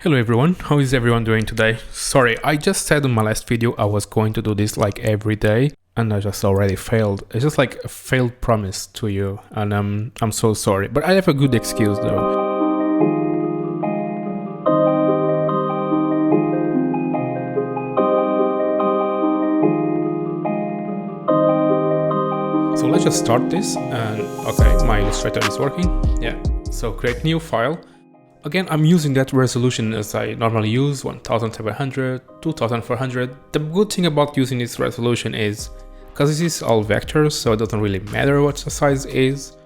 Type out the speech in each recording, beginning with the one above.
Hello everyone, how is everyone doing today? Sorry, I just said in my last video I was going to do this like every day and I just already failed. It's just like a failed promise to you and I'm so sorry, but I have a good excuse though. So let's just start this and okay, my Illustrator is working. Yeah, so create new file. Again, I'm using that resolution as I normally use, 1700, 2400. The good thing about using this resolution is, because this is all vectors, so it doesn't really matter what the size is,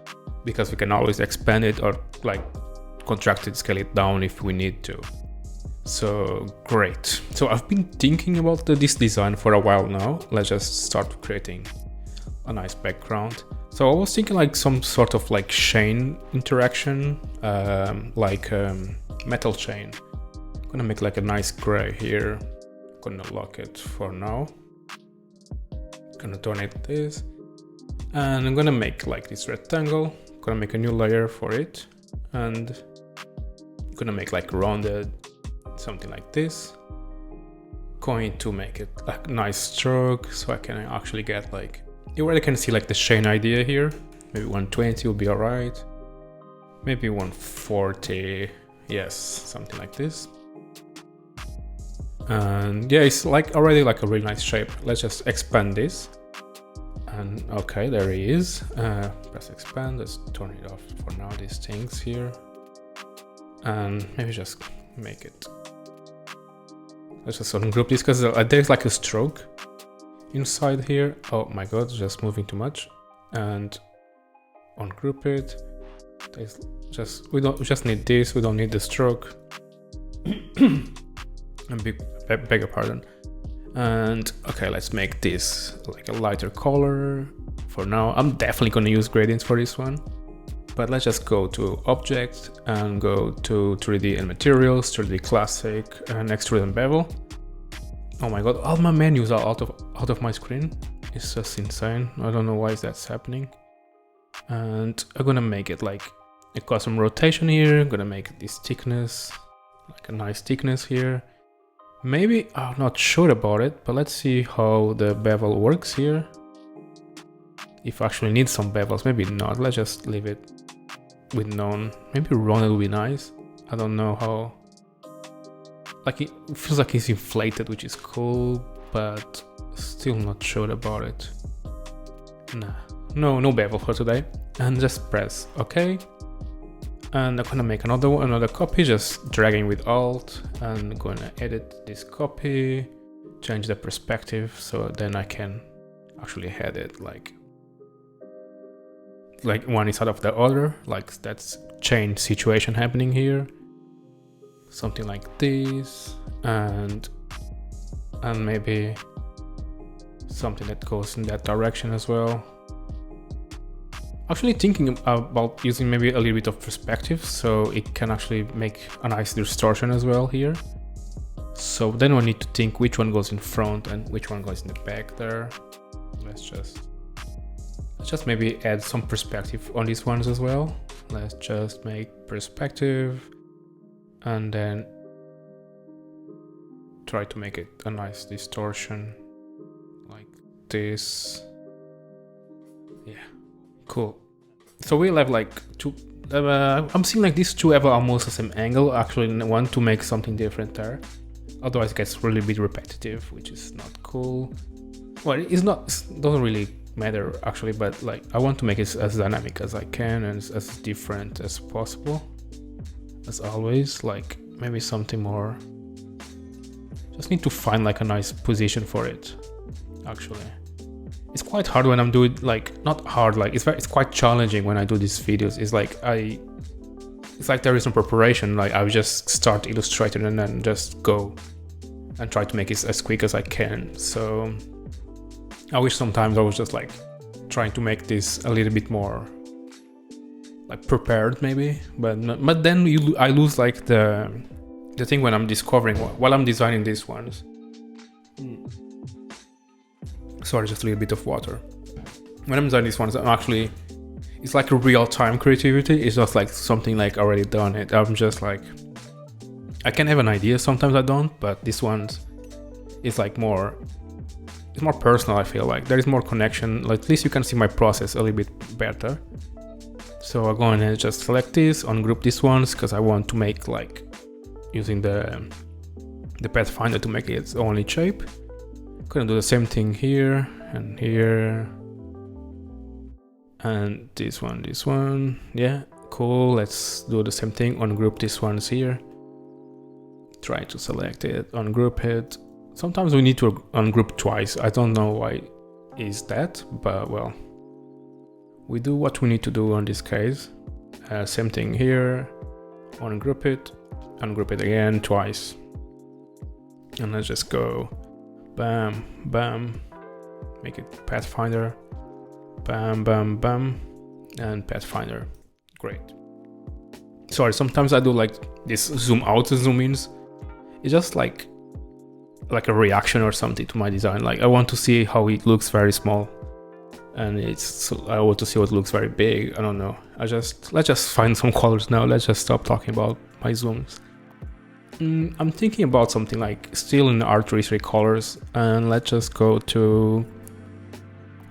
because we can always expand it or like contract it, scale it down if we need to. So great. So I've been thinking about this design for a while now. Let's just start creating a nice background. So I was thinking like some sort of like chain interaction, like metal chain. I'm gonna make like a nice gray here. I'm gonna lock it for now. Gonna donate this. And I'm gonna make like this rectangle. Gonna make a new layer for it. And I'm gonna make like rounded, something like this. Going to make it like nice stroke so I can actually get like, you already can see like the chain idea here. Maybe 120 will be alright. Maybe 140, yes, something like this. And yeah, it's like already like a really nice shape. Let's just expand this. And okay, there he is. Press expand, let's turn it off for now, these things here. And maybe just make it. Let's just ungroup this because there's like a stroke inside here. Oh my god, just moving too much. And ungroup it. There's just we just need this, we don't need the stroke. Beg your pardon. And okay, let's make this like a lighter color for now. I'm definitely gonna use gradients for this one, but let's just go to object and go to 3D and materials, 3D classic, and extrude and bevel. Oh my god, all my menus are out of my screen. It's just insane. I don't know why that's happening. And I'm gonna make it like a custom rotation here. I'm gonna make this thickness, like a nice thickness here. Maybe, I'm not sure about it, but let's see how the bevel works here. If I actually need some bevels, maybe not. Let's just leave it with none. Maybe rounded will be nice. I don't know how. Like it feels like it's inflated, which is cool, but still not sure about it. Nah, no bevel for today. And just press OK. And I'm gonna make another copy, just dragging with Alt, and gonna edit this copy, change the perspective, so then I can actually head it like one inside of the other, like that's chain situation happening here. Something like this, and maybe something that goes in that direction as well. Actually thinking about using maybe a little bit of perspective so it can actually make a nice distortion as well here. So then we need to think which one goes in front and which one goes in the back there. Let's just maybe add some perspective on these ones as well. Let's just make perspective. And then try to make it a nice distortion like this. Yeah, cool. So we'll have like two, I'm seeing like these two have almost the same angle. Actually want to make something different there. Otherwise it gets really bit repetitive, which is not cool. Well, it doesn't really matter actually, but like I want to make it as dynamic as I can and as different as possible. As always, like maybe something more. Just need to find like a nice position for it. Actually, it's quite hard when I'm doing like not hard. Like it's quite challenging when I do these videos. It's like there is no preparation. Like I would just start Illustrator and then just go and try to make it as quick as I can. So I wish sometimes I was just like trying to make this a little bit more like prepared maybe, but then I lose like the thing when I'm discovering while I'm designing these ones. Sorry, just a little bit of water. When I'm designing these ones, it's like a real-time creativity. It's not like something like already done it. I'm just like I can have an idea, sometimes I don't, but this one is like more, it's more personal. I feel like there is more connection, like at least you can see my process a little bit better. So I'm going to just select this, ungroup these ones, because I want to make like using the Pathfinder to make its only shape. Gonna do the same thing here and here, and this one. Yeah, cool. Let's do the same thing. Ungroup these ones here. Try to select it, ungroup it. Sometimes we need to ungroup twice. I don't know why is that, but well, we do what we need to do on this case. Same thing here. Ungroup it again twice, and let's just go. Bam, bam, make it Pathfinder, bam, bam, bam, and Pathfinder. Great. Sorry, sometimes I do like this zoom out and zoom ins. It's just like a reaction or something to my design. Like I want to see how it looks very small, and I want to see what looks very big. I don't know. Let's just find some colors now. Let's just stop talking about my zooms. I'm thinking about something like still in R33 colors, and let's just go to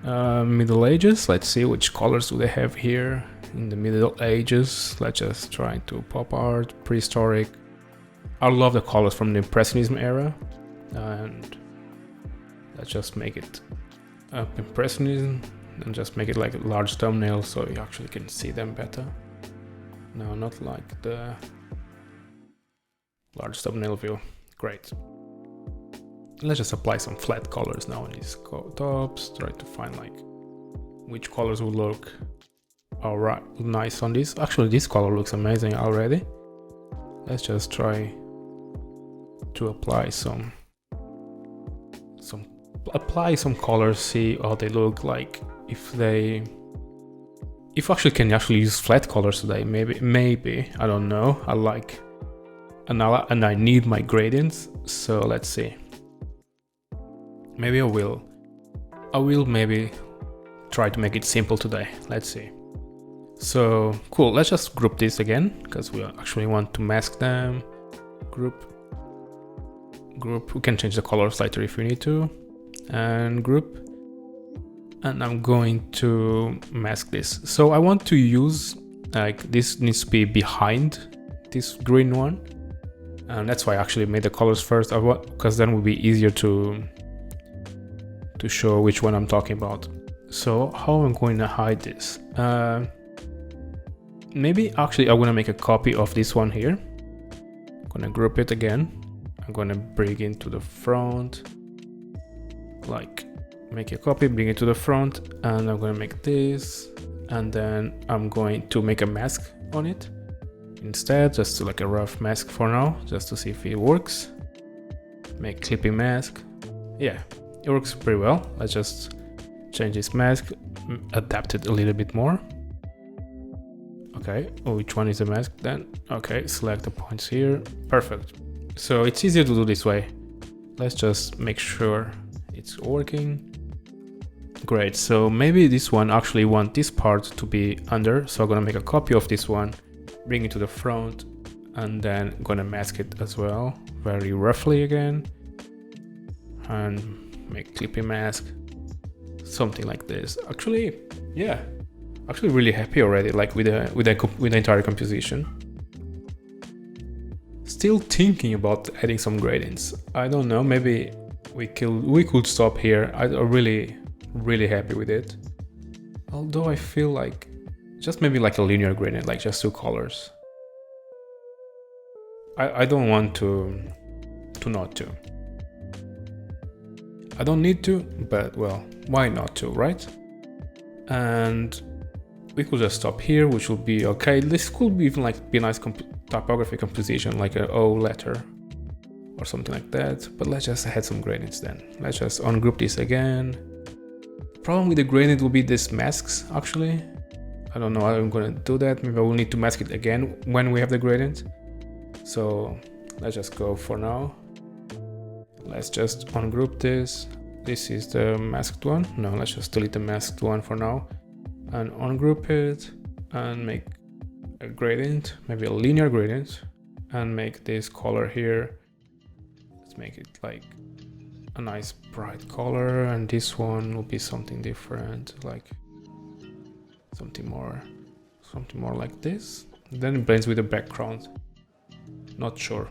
Middle Ages. Let's see which colors do they have here in the Middle Ages. Let's just try to pop art, prehistoric. I love the colors from the Impressionism era, and let's just make it Impressionism and just make it like a large thumbnail so you actually can see them better. No, not like the large thumbnail view. Great. Let's just apply some flat colors now on these tops. Try to find like which colors will look alright, nice on this. Actually, this color looks amazing already. Let's just try to apply some colors. See how they look like. If actually can use flat colors today. Maybe I don't know. I like. And I need my gradients, so let's see. Maybe I will maybe try to make it simple today. Let's see. So cool, let's just group this again, because we actually want to mask them. Group, we can change the colors later if we need to. And group. And I'm going to mask this. So I want to use, like, this needs to be behind this green one. And that's why I actually made the colors first, because then it will be easier to show which one I'm talking about. So how am I going to hide this? Maybe actually I'm going to make a copy of this one here. I'm going to group it again. I'm going to bring it to the front. Like, make a copy, bring it to the front, and I'm going to make this. And then I'm going to make a mask on it instead, just like a rough mask for now, just to see if it works. Make clippy mask. Yeah, it works pretty well. Let's just change this mask, adapt it a little bit more. Okay, which one is the mask then? Okay, select the points here. Perfect. So it's easier to do this way. Let's just make sure it's working. Great, so maybe this one actually want this part to be under, so I'm gonna make a copy of this one, bring it to the front, and then I'm gonna mask it as well, very roughly again, and make clippy mask, something like this. Actually, yeah, actually really happy already, like with the entire composition. Still thinking about adding some gradients. I don't know, maybe we could stop here. I'm really happy with it. Although I feel like just maybe like a linear gradient, like just two colors. I don't want to not to. I don't need to, but well, why not to, right? And we could just stop here, which will be okay. This could be even like be a nice typography composition, like an O letter or something like that. But let's just add some gradients then. Let's just ungroup this again. Problem with the gradient will be this masks, actually. I don't know how I'm gonna do that. Maybe I will need to mask it again when we have the gradient. So let's just go for now. Let's just ungroup this. This is the masked one. No, let's just delete the masked one for now. And ungroup it and make a gradient, maybe a linear gradient. and make this color here. Let's make it like a nice bright color, and this one will be something different, like something more like this. Then it blends with the background. Not sure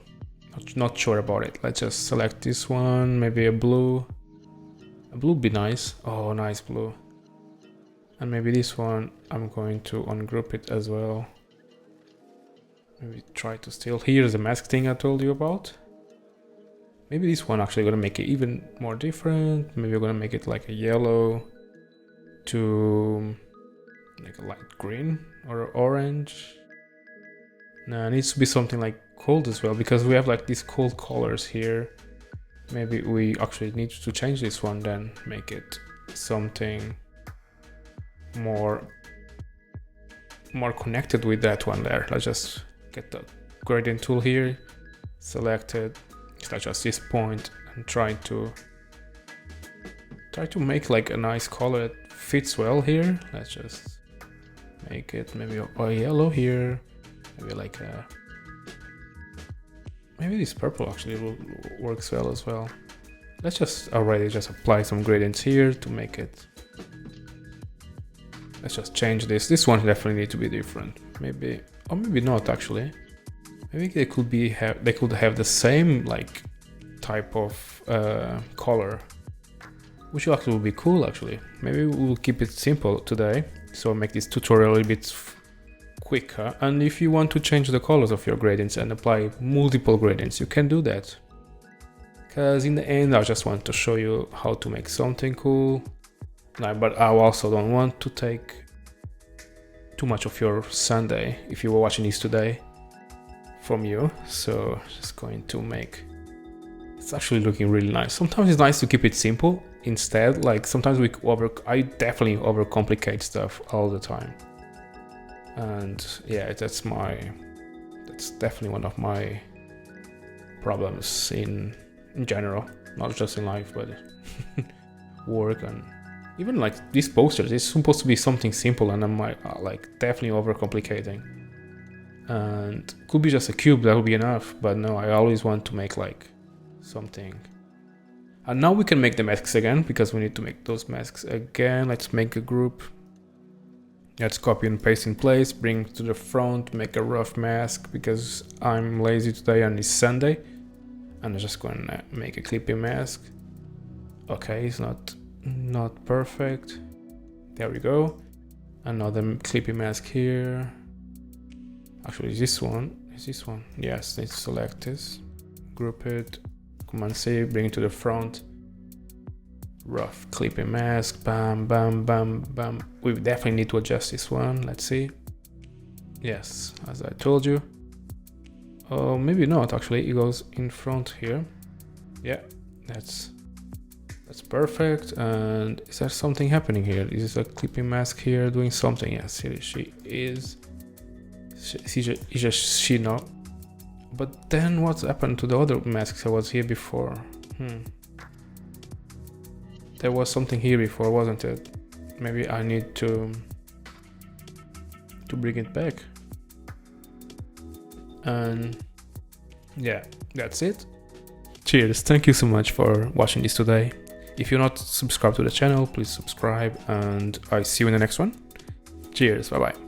about it. Let's just select this one, maybe a blue would be nice. Oh, nice blue. And maybe this one, I'm going to ungroup it as well. Maybe try to steal. Here's the mask thing I told you about. Maybe this one actually gonna make it even more different. Maybe we're gonna make it like a yellow to like a light green or orange. Now it needs to be something like cold as well, because we have like these cold colors here. Maybe we actually need to change this one, then make it something more connected with that one there. Let's just get the gradient tool here, select it, adjust this point, and try to make like a nice color that fits well here. Let's just make it maybe a yellow here, maybe like a, maybe this purple actually works well as well. Let's just already just apply some gradients here to make it. Let's just change this. This one definitely needs to be different. Maybe, or maybe not actually. Maybe they could have the same like type of color, which actually would be cool actually. Maybe we'll keep it simple today, so make this tutorial a bit quicker. And if you want to change the colors of your gradients and apply multiple gradients, you can do that. Because in the end, I just want to show you how to make something cool. But I also don't want to take too much of your Sunday if you were watching this today from you. So just going to make, it's actually looking really nice. Sometimes it's nice to keep it simple instead. Like sometimes I definitely overcomplicate stuff all the time. And yeah, that's definitely one of my problems in general, not just in life, but work. And even like these posters, it's supposed to be something simple, and I'm like definitely overcomplicating. And could be just a cube, that would be enough, but no, I always want to make like something. And now we can make the masks again, because we need to make those masks again. Let's make a group. Let's copy and paste in place, bring to the front, make a rough mask, because I'm lazy today and it's Sunday. And I'm just going to make a clippy mask. Okay, it's not perfect. There we go. Another clippy mask here. Actually, is this one? Yes, let's select this. Group it. Command C, bring it to the front. Rough clippy mask. Bam, bam, bam, bam. We definitely need to adjust this one. Let's see. Yes, as I told you. Oh, maybe not actually. It goes in front here. Yeah, that's perfect. And is there something happening here? Is this a clipping mask here doing something? Yes, she is. She no. But then what's happened to the other masks that was here before? There was something here before, wasn't it? Maybe I need to bring it back. And yeah, that's it. Cheers, thank you so much for watching this today. If you're not subscribed to the channel, please subscribe, and I see you in the next one. Cheers, bye bye.